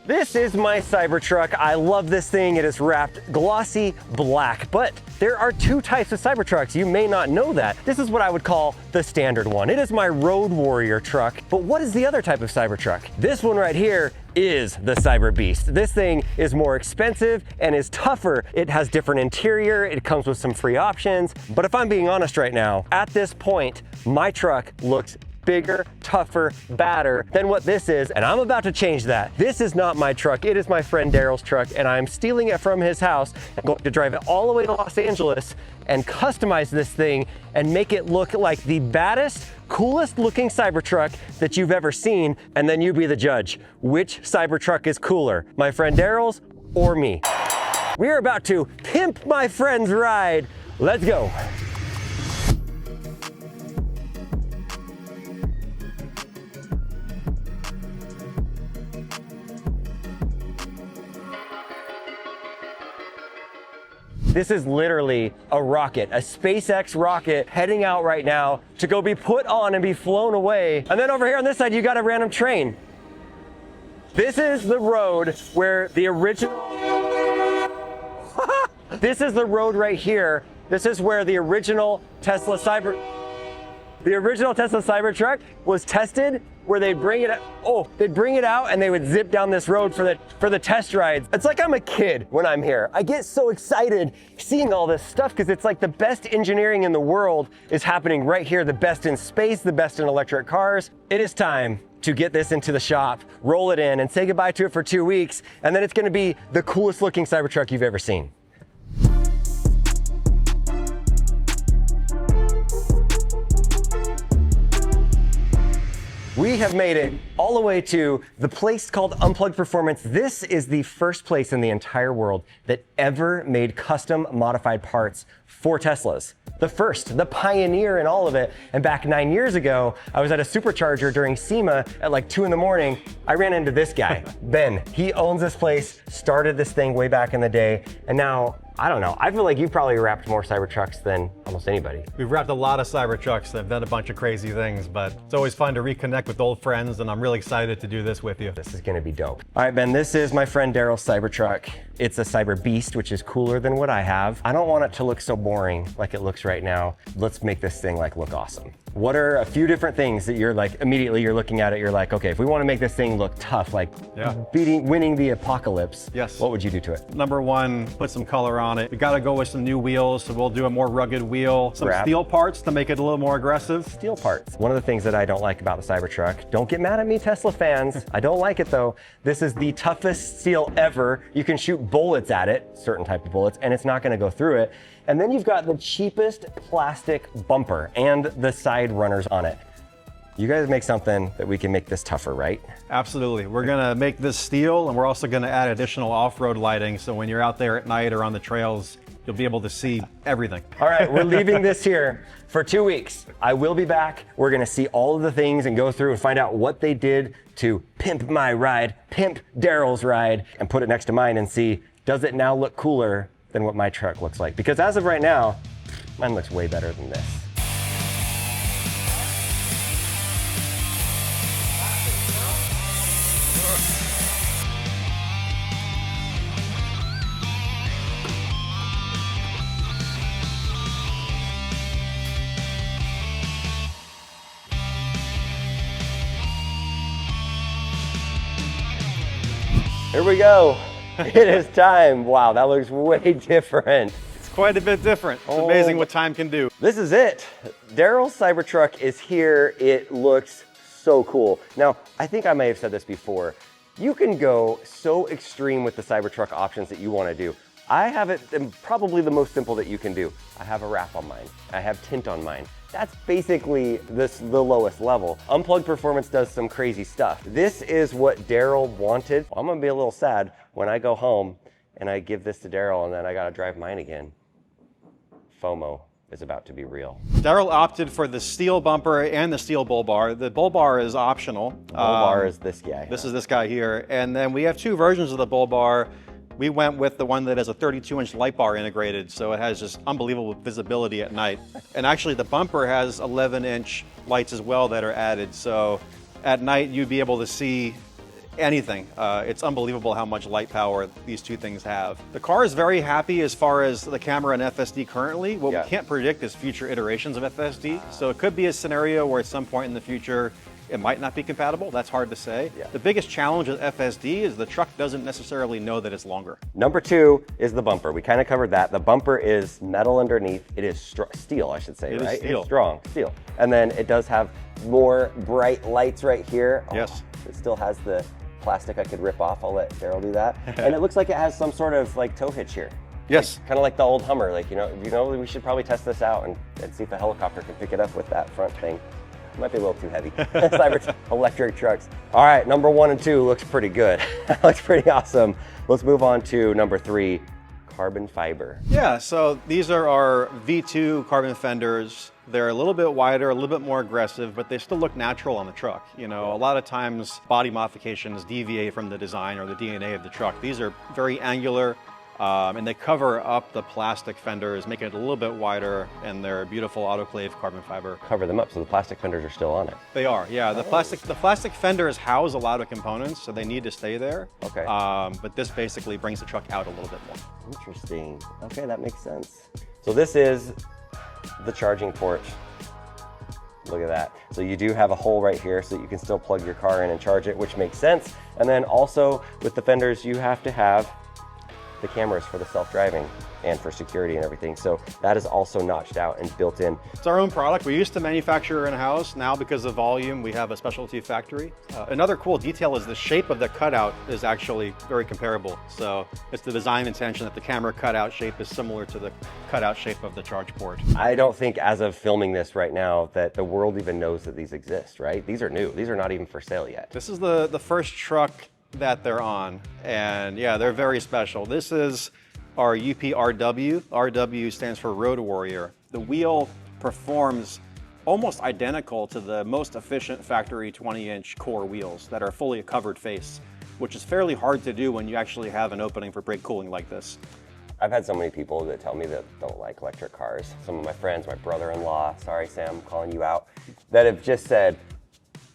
This is my Cybertruck. I love this thing. It is wrapped glossy black, but there are two types of Cybertrucks. You may not know that. This is what I would call the standard one. It is my road warrior truck. But what is the other type of Cybertruck? This one right here is the Cyberbeast. This thing is more expensive and is tougher. It has different interior. It comes with some free options. But if I'm being honest right now, at this point, my truck looks bigger, tougher, badder than what this is, and I'm about to change that. This is not my truck, it is my friend Daryl's truck, and I'm stealing it from his house. I'm going to drive it all the way to Los Angeles and customize this thing and make it look like the baddest, coolest looking Cybertruck that you've ever seen, and then you be the judge. Which Cybertruck is cooler, my friend Daryl's or me? We are about to pimp my friend's ride. Let's go. This is literally a rocket, a SpaceX rocket heading out right now to go be put on and be flown away. And then over here on this side, you got a random train. This is the road where the original, this is the road right here. This is where the original Tesla Cybertruck was tested, where they'd bring it out and they would zip down this road for the test rides. It's like I'm a kid when I'm here. I get so excited seeing all this stuff because it's like the best engineering in the world is happening right here, the best in space, the best in electric cars. It is time to get this into the shop, roll it in, and say goodbye to it for 2 weeks, and then it's gonna be the coolest looking Cybertruck you've ever seen. We have made it all the way to the place called Unplugged Performance. This is the first place in the entire world that ever made custom modified parts for Teslas. The first, the pioneer in all of it. And back 9 years ago, I was at a supercharger during SEMA at like 2 in the morning. I ran into this guy, Ben. He owns this place, started this thing way back in the day, and now, I don't know, I feel like you've probably wrapped more Cybertrucks than almost anybody. We've wrapped a lot of Cybertrucks that have done a bunch of crazy things, but it's always fun to reconnect with old friends, and I'm really excited to do this with you. This is gonna be dope. All right, Ben, this is my friend Daryl's Cybertruck. It's a Cyberbeast, which is cooler than what I have. I don't want it to look so boring like it looks right now. Let's make this thing like look awesome. What are a few different things that you're like, immediately you're looking at it, you're like, okay, if we want to make this thing look tough, like winning the apocalypse, yes, what would you do to it? Number one, put some color on it. We got to go with some new wheels, so we'll do a more rugged wheel, some steel parts to make it a little more aggressive. Steel parts. One of the things that I don't like about the Cybertruck, don't get mad at me, Tesla fans, I don't like it though. This is the toughest steel ever. You can shoot bullets at it, certain type of bullets, and it's not going to go through it. And then you've got the cheapest plastic bumper and the side runners on it. You guys make something that we can make this tougher, right? Absolutely. We're gonna make this steel, and we're also gonna add additional off-road lighting, so when you're out there at night or on the trails, you'll be able to see everything. All right, we're leaving this here for 2 weeks. I will be back. We're gonna see all of the things and go through and find out what they did to pimp my ride, pimp Daryl's ride, and put it next to mine and see, does it now look cooler than what my truck looks like? Because as of right now, mine looks way better than this. Here we go. It is time. Wow, that looks way different. It's quite a bit different. It's amazing what time can do. This is it. Daryl's Cybertruck is here. It looks so cool. Now, I think I may have said this before. You can go so extreme with the Cybertruck options that you want to do. I have it probably the most simple that you can do. I have a wrap on mine. I have tint on mine. That's basically the lowest level. Unplugged Performance does some crazy stuff. This is what Daryl wanted. I'm gonna be a little sad when I go home and I give this to Daryl and then I gotta drive mine again. FOMO is about to be real. Daryl opted for the steel bumper and the steel bull bar. The bull bar is optional. Bull bar is this guy. This is this guy here. And then we have two versions of the bull bar. We went with the one that has a 32-inch light bar integrated, so it has just unbelievable visibility at night. And actually the bumper has 11-inch lights as well that are added, so at night you'd be able to see anything. It's unbelievable how much light power these two things have. The car is very happy as far as the camera and FSD currently. What we can't predict is future iterations of FSD. So it could be a scenario where at some point in the future, it might not be compatible. That's hard to say. The biggest challenge with FSD is the truck doesn't necessarily know that it's longer. Number 2 is the bumper. We kind of covered that. The bumper is metal underneath. It is steel, I should say, right? It is steel. It's strong, steel. And then it does have more bright lights right here. Yes. It still has the plastic I could rip off. I'll let Daryl do that. And it looks like it has some sort of like tow hitch here. Yes. Kind of like the old Hummer. Like, you know, we should probably test this out and see if a helicopter can pick it up with that front thing. Might be a little too heavy. Electric trucks. All right, number 1 and 2 looks pretty good. Looks pretty awesome. Let's move on to number 3, carbon fiber. Yeah, so these are our V2 carbon fenders. They're a little bit wider, a little bit more aggressive, but they still look natural on the truck. You know, a lot of times body modifications deviate from the design or the DNA of the truck. These are very angular, and they cover up the plastic fenders, make it a little bit wider, and they're beautiful autoclave carbon fiber. Cover them up so the plastic fenders are still on it. They are, yeah. The plastic fenders house a lot of components, so they need to stay there. Okay. But this basically brings the truck out a little bit more. Interesting. Okay, that makes sense. So this is the charging port. Look at that. So you do have a hole right here so that you can still plug your car in and charge it, which makes sense. And then also with the fenders, you have to have the cameras for the self-driving and for security and everything. So that is also notched out and built in. It's our own product. We used to manufacture in-house. Now, because of volume, we have a specialty factory. Another cool detail is the shape of the cutout is actually very comparable. So it's the design intention that the camera cutout shape is similar to the cutout shape of the charge port. I don't think as of filming this right now that the world even knows that these exist, right? These are new. These are not even for sale yet. This is the first truck that they're on, and yeah, they're very special. This is our UPRW. RW stands for Road Warrior. The wheel performs almost identical to the most efficient factory 20-inch core wheels that are fully a covered face, which is fairly hard to do when you actually have an opening for brake cooling like this. I've had so many people that tell me that don't like electric cars. Some of my friends, my brother-in-law, sorry Sam, I'm calling you out, that have just said,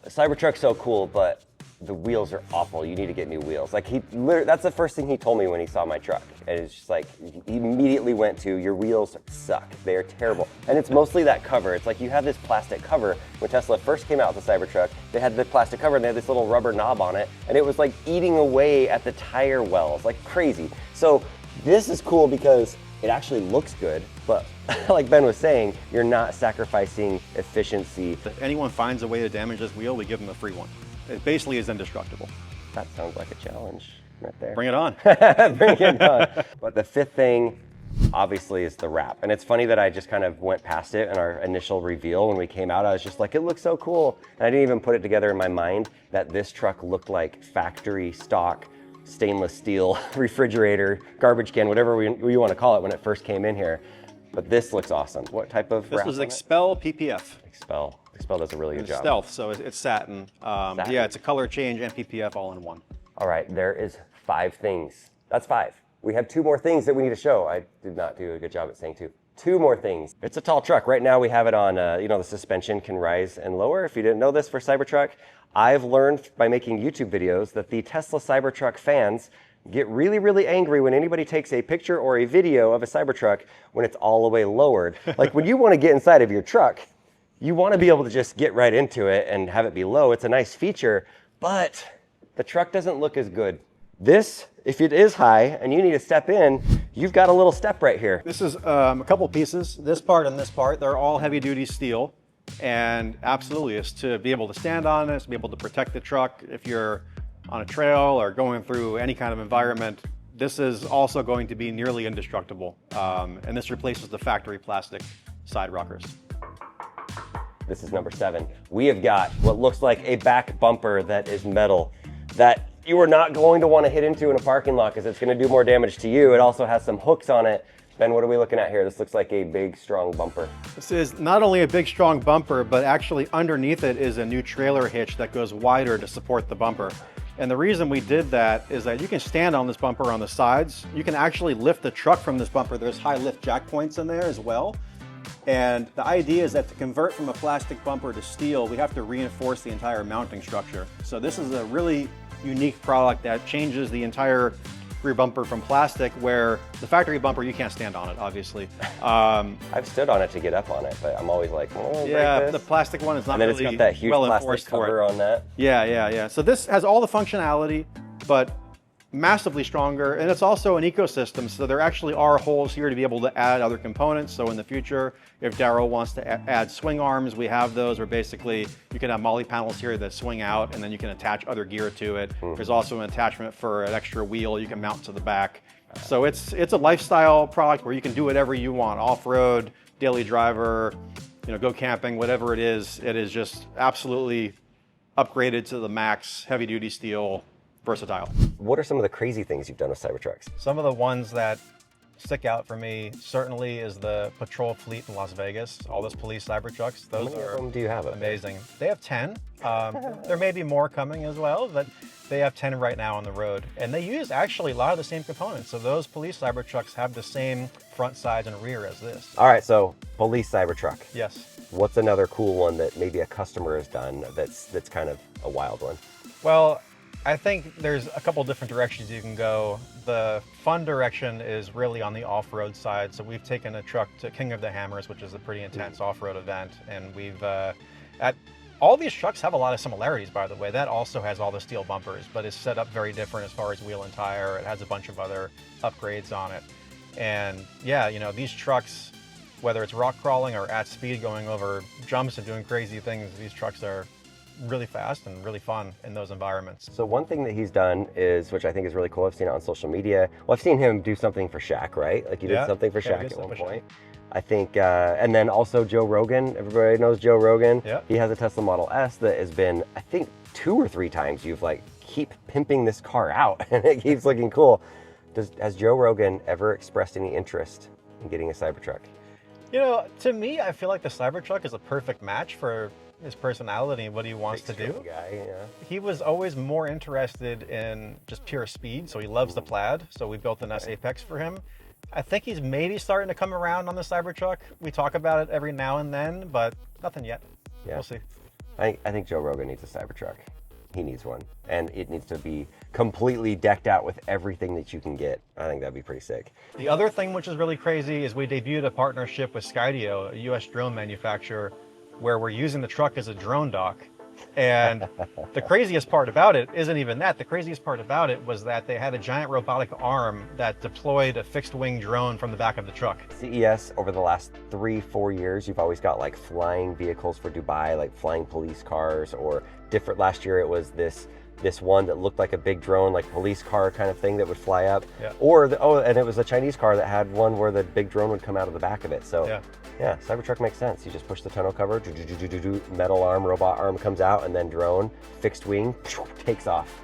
the Cybertruck's so cool, but the wheels are awful. You need to get new wheels. Like that's the first thing he told me when he saw my truck. And it's just like, he immediately went to, your wheels suck. They are terrible. And it's mostly that cover. It's like you have this plastic cover. When Tesla first came out with the Cybertruck, they had the plastic cover and they had this little rubber knob on it. And it was like eating away at the tire wells, like crazy. So this is cool because it actually looks good, but like Ben was saying, you're not sacrificing efficiency. If anyone finds a way to damage this wheel, we give them a free one. It basically is indestructible. That sounds like a challenge right there. Bring it on. Bring it on. But the 5th thing, obviously, is the wrap. And it's funny that I just kind of went past it in our initial reveal. When we came out, I was just like, it looks so cool. And I didn't even put it together in my mind that this truck looked like factory stock stainless steel refrigerator, garbage can, whatever you want to call it when it first came in here. But this looks awesome. What type of wrap? This was Expel PPF. Expel. Expel does a really good job. Stealth, so it's satin. Satin. Yeah, it's a color change and PPF all in one. All right, there is 5 things. That's 5. We have 2 more things that we need to show. I did not do a good job at saying 2. 2 more things. It's a tall truck. Right now we have it on, the suspension can rise and lower. If you didn't know this for Cybertruck, I've learned by making YouTube videos that the Tesla Cybertruck fans get really, really angry when anybody takes a picture or a video of a Cybertruck when it's all the way lowered. Like when you want to get inside of your truck, you want to be able to just get right into it and have it be low. It's a nice feature, but the truck doesn't look as good. This, if it is high and you need to step in, you've got a little step right here. This is a couple pieces, this part and this part. They're all heavy duty steel. And absolutely, it's to be able to stand on this, to be able to protect the truck. If you're on a trail or going through any kind of environment, this is also going to be nearly indestructible. And this replaces the factory plastic side rockers. This is number 7. We have got what looks like a back bumper that is metal that you are not going to want to hit into in a parking lot because it's going to do more damage to you. It also has some hooks on it. Ben, what are we looking at here? This looks like a big, strong bumper. This is not only a big, strong bumper, but actually underneath it is a new trailer hitch that goes wider to support the bumper. And the reason we did that is that you can stand on this bumper on the sides. You can actually lift the truck from this bumper. There's high lift jack points in there as well. And the idea is that to convert from a plastic bumper to steel, we have to reinforce the entire mounting structure. So this is a really unique product that changes the entire rear bumper from plastic, where the factory bumper, you can't stand on it, obviously. I've stood on it to get up on it, but I'm always like, oh, yeah, the plastic one is not and then really it's got that huge well plastic enforced for cover it. on that. Yeah. So this has all the functionality, but massively stronger, and it's also an ecosystem, so there actually are holes here to be able to add other components. So in the future, if Daryl wants to add swing arms, we have those, where basically you can have molly panels here that swing out, and then you can attach other gear to it. There's also an attachment for an extra wheel you can mount to the back. So it's a lifestyle product where you can do whatever you want, off-road, daily driver, go camping, whatever it is just absolutely upgraded to the max, heavy-duty steel, versatile. What are some of the crazy things you've done with Cybertrucks? Some of the ones that stick out for me certainly is the patrol fleet in Las Vegas. All those police Cybertrucks, those How many are of them do you have? amazing. They have 10. There may be more coming as well, but they have 10 right now on the road. And they use actually a lot of the same components. So those police Cybertrucks have the same front, sides, and rear as this. All right, so police Cybertruck. Yes. What's another cool one that maybe a customer has done that's kind of a wild one? Well, I think there's a couple different directions you can go. The fun direction is really on the off-road side. So we've taken a truck to King of the Hammers, which is a pretty intense off-road event. And we've, all these trucks have a lot of similarities, by the way. That also has all the steel bumpers, but is set up very different as far as wheel and tire. It has a bunch of other upgrades on it. And yeah, these trucks, whether it's rock crawling or at speed going over jumps and doing crazy things, these trucks are really fast and really fun in those environments. So one thing that he's done is, which I think is really cool, I've seen it on social media. Well, I've seen him do something for Shaq, right? Like you did something for Shaq at one point. I think, and then also Joe Rogan. Everybody knows Joe Rogan. Yeah. He has a Tesla Model S that has been, I think, 2 or 3 times you've keep pimping this car out and it keeps looking cool. Has Joe Rogan ever expressed any interest in getting a Cybertruck? To me, I feel like the Cybertruck is a perfect match for his personality and what he wants to do. He was always more interested in just pure speed, so he loves the Plaid. So we built an S Apex for him. I think he's maybe starting to come around on the Cybertruck. We talk about it every now and then, but nothing yet. Yeah. We'll see. I think Joe Rogan needs a Cybertruck. He needs one, and it needs to be completely decked out with everything that you can get. I think that'd be pretty sick. The other thing which is really crazy is we debuted a partnership with Skydio, a US drone manufacturer, where we're using the truck as a drone dock. And the craziest part about it isn't even that. The craziest part about it was that they had a giant robotic arm that deployed a fixed wing drone from the back of the truck. CES over the last 3-4 years, you've always got flying vehicles for Dubai, flying police cars, or different. Last year it was this one that looked like a big drone, police car kind of thing that would fly up. Yeah. Or and it was a Chinese car that had one where the big drone would come out of the back of it. So yeah, Cybertruck makes sense. You just push the tonneau cover, metal arm, robot arm comes out, and then drone, fixed wing, takes off.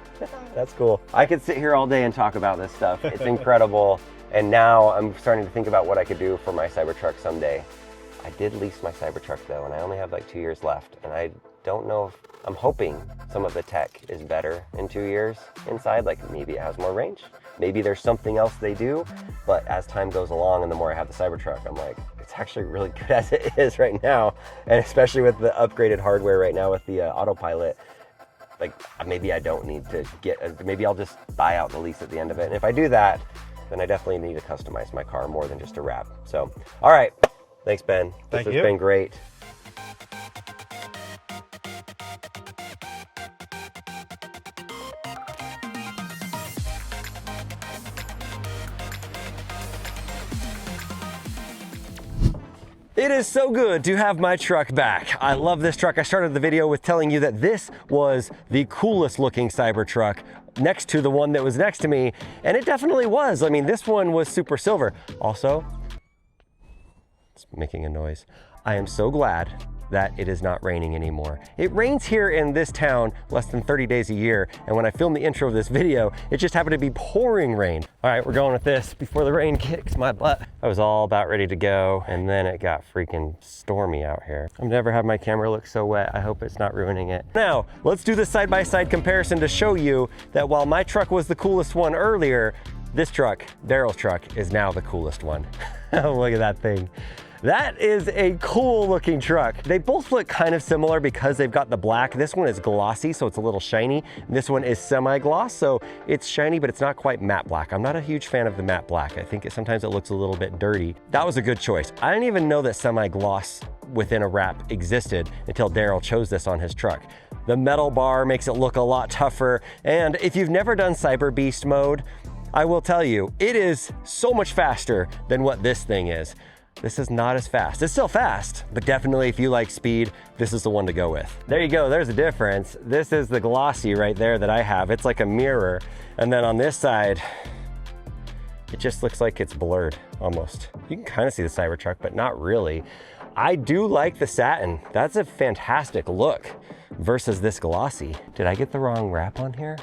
That's cool. I could sit here all day and talk about this stuff. It's incredible. And now I'm starting to think about what I could do for my Cybertruck someday. I did lease my Cybertruck though, and I only have 2 years left. And I don't know if, I'm hoping some of the tech is better in 2 years inside. Maybe it has more range. Maybe there's something else they do. But as time goes along and the more I have the Cybertruck, I'm like, it's actually really good as it is right now. And especially with the upgraded hardware right now with the autopilot, maybe I don't need to maybe I'll just buy out the lease at the end of it. And if I do that, then I definitely need to customize my car more than just a wrap. So, all right. Thanks, Ben. This has been great. It is so good to have my truck back. I love this truck. I started the video with telling you that this was the coolest looking Cybertruck next to the one that was next to me, and it definitely was. I mean, this one was super silver. Also, it's making a noise. I am so glad that it is not raining anymore. It rains here in this town less than 30 days a year, and when I filmed the intro of this video, it just happened to be pouring rain. All right, we're going with this before the rain kicks my butt. I was all about ready to go, and then it got freaking stormy out here. I've never had my camera look so wet. I hope it's not ruining it. Now, let's do this side-by-side comparison to show you that while my truck was the coolest one earlier, this truck, Daryl's truck, is now the coolest one. Look at that thing. That is a cool looking truck. They both look kind of similar because they've got the black. This one is glossy, so it's a little shiny. This one is semi-gloss, so it's shiny, but it's not quite matte black. I'm not a huge fan of the matte black. I think sometimes it looks a little bit dirty. That was a good choice. I didn't even know that semi-gloss within a wrap existed until Daryl chose this on his truck. The metal bar makes it look a lot tougher, and if you've never done Cyberbeast mode, I will tell you, it is so much faster than what this thing is. This is not as fast. It's still fast, but definitely if you like speed, this is the one to go with. There you go, there's a difference. This is the glossy right there that I have. It's like a mirror. And then on this side, it just looks like it's blurred almost. You can kind of see the Cybertruck, but not really. I do like the satin. That's a fantastic look versus this glossy. Did I get the wrong wrap on here?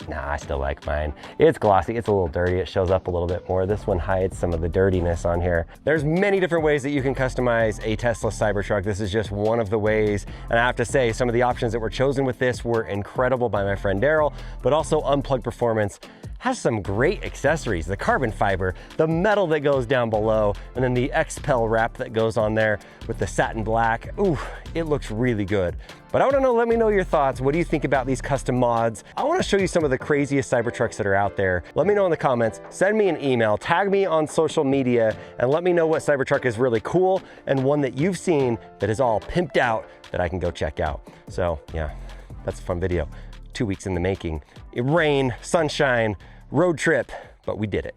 Nah, I still like mine. It's glossy, it's a little dirty, it shows up a little bit more. This one hides some of the dirtiness on here. There's many different ways that you can customize a Tesla Cybertruck. This is just one of the ways. And I have to say, some of the options that were chosen with this were incredible by my friend Daryl, but also Unplugged Performance has some great accessories. The carbon fiber, the metal that goes down below, and then the XPEL wrap that goes on there with the satin black. Ooh, it looks really good. But I wanna know, let me know your thoughts. What do you think about these custom mods? I wanna show you some of the craziest Cybertrucks that are out there. Let me know in the comments, send me an email, tag me on social media, and let me know what Cybertruck is really cool and one that you've seen that is all pimped out that I can go check out. So yeah, that's a fun video. 2 weeks in the making. Rain, sunshine, road trip, but we did it.